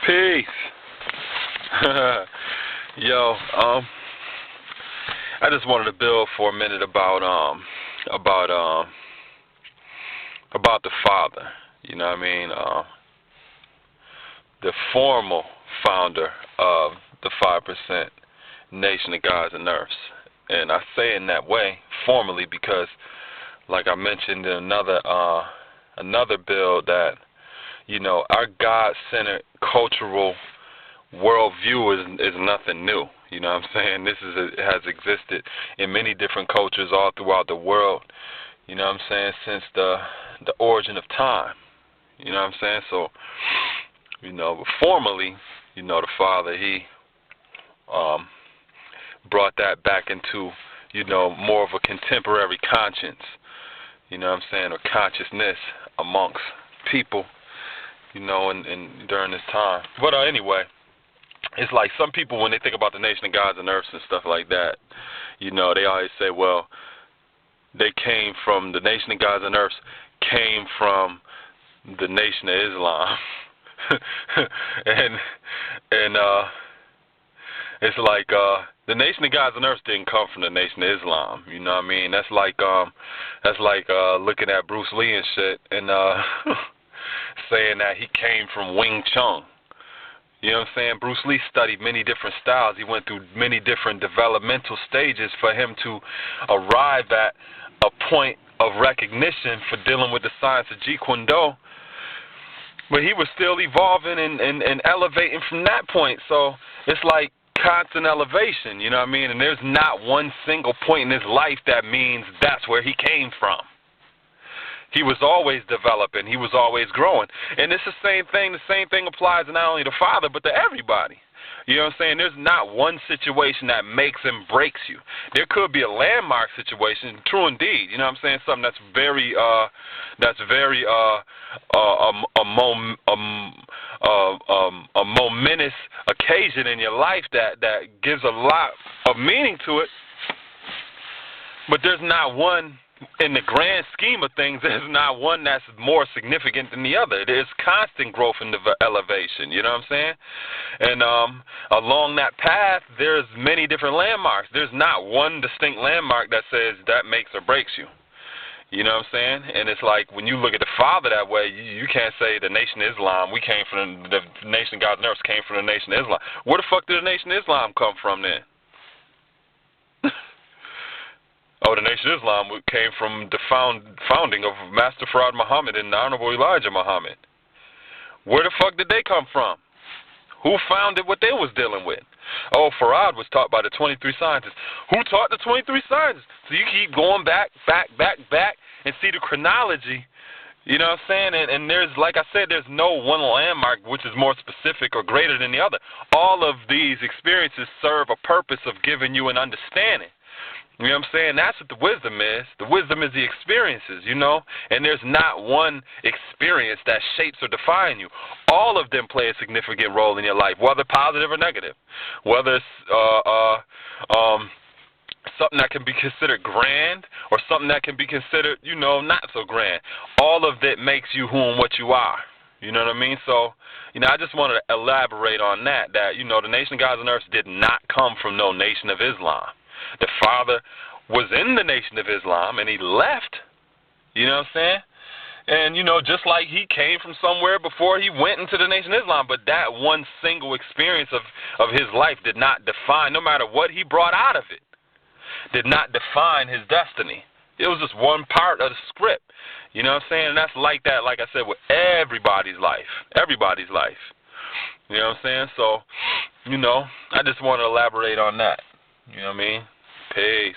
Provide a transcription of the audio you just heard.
Peace. Yo, I just wanted to build for a minute about the father. You know what I mean? The formal founder of the 5% Nation of Gods and Earths. And I say in that way formally because, like I mentioned in another build, that our God-centered cultural worldview is nothing new. You know what I'm saying? It has existed in many different cultures all throughout the world. You know what I'm saying? Since the origin of time. You know what I'm saying? So, but formally, the Father, he brought that back into, more of a contemporary conscience. You know what I'm saying? Or consciousness amongst people, and during this time. But anyway, it's like some people, when they think about the Nation of Gods and Earths and stuff like that, they always say, well, they came from, the Nation of Gods and Earths came from the Nation of Islam. and it's like the Nation of Gods and Earths didn't come from the Nation of Islam. You know what I mean? That's like looking at Bruce Lee and shit and saying that he came from Wing Chun. You know what I'm saying? Bruce Lee studied many different styles. He went through many different developmental stages for him to arrive at a point of recognition for dealing with the science of Jeet Kune Do. But he was still evolving and elevating from that point. So it's like constant elevation, you know what I mean? And there's not one single point in his life that means that's where he came from. He was always developing. He was always growing. And it's the same thing. The same thing applies to not only the Father, but to everybody. You know what I'm saying? There's not one situation that makes and breaks you. There could be a landmark situation, true indeed. You know what I'm saying? Something that's very a momentous occasion in your life that gives a lot of meaning to it. But there's not one. In the grand scheme of things, there's not one that's more significant than the other. There's constant growth and elevation, you know what I'm saying? And along that path, there's many different landmarks. There's not one distinct landmark that says that makes or breaks you. You know what I'm saying? And it's like when you look at the Father that way, you can't say the Nation of Islam, we came from the Nation of Gods and Earths came from the Nation of Islam. Where the fuck did the Nation of Islam come from then? Oh, the Nation of Islam came from the founding of Master Farad Muhammad and the Honorable Elijah Muhammad. Where the fuck did they come from? Who founded what they was dealing with? Oh, Farad was taught by the 23 scientists. Who taught the 23 scientists? So you keep going back, and see the chronology. You know what I'm saying? And there's, like I said, there's no one landmark which is more specific or greater than the other. All of these experiences serve a purpose of giving you an understanding. You know what I'm saying? That's what the wisdom is. The wisdom is the experiences, and there's not one experience that shapes or defines you. All of them play a significant role in your life, whether positive or negative, whether it's something that can be considered grand or something that can be considered, not so grand. All of that makes you who and what you are. You know what I mean? So, I just wanted to elaborate on that, the Nation of Gods and Earths did not come from no Nation of Islam. The Father was in the Nation of Islam, and he left. You know what I'm saying? And, just like he came from somewhere before he went into the Nation of Islam, but that one single experience of his life did not define, no matter what he brought out of it, did not define his destiny. It was just one part of the script. You know what I'm saying? And that's like that, like I said, with everybody's life. Everybody's life. You know what I'm saying? So, I just want to elaborate on that. You know what I mean? Peace.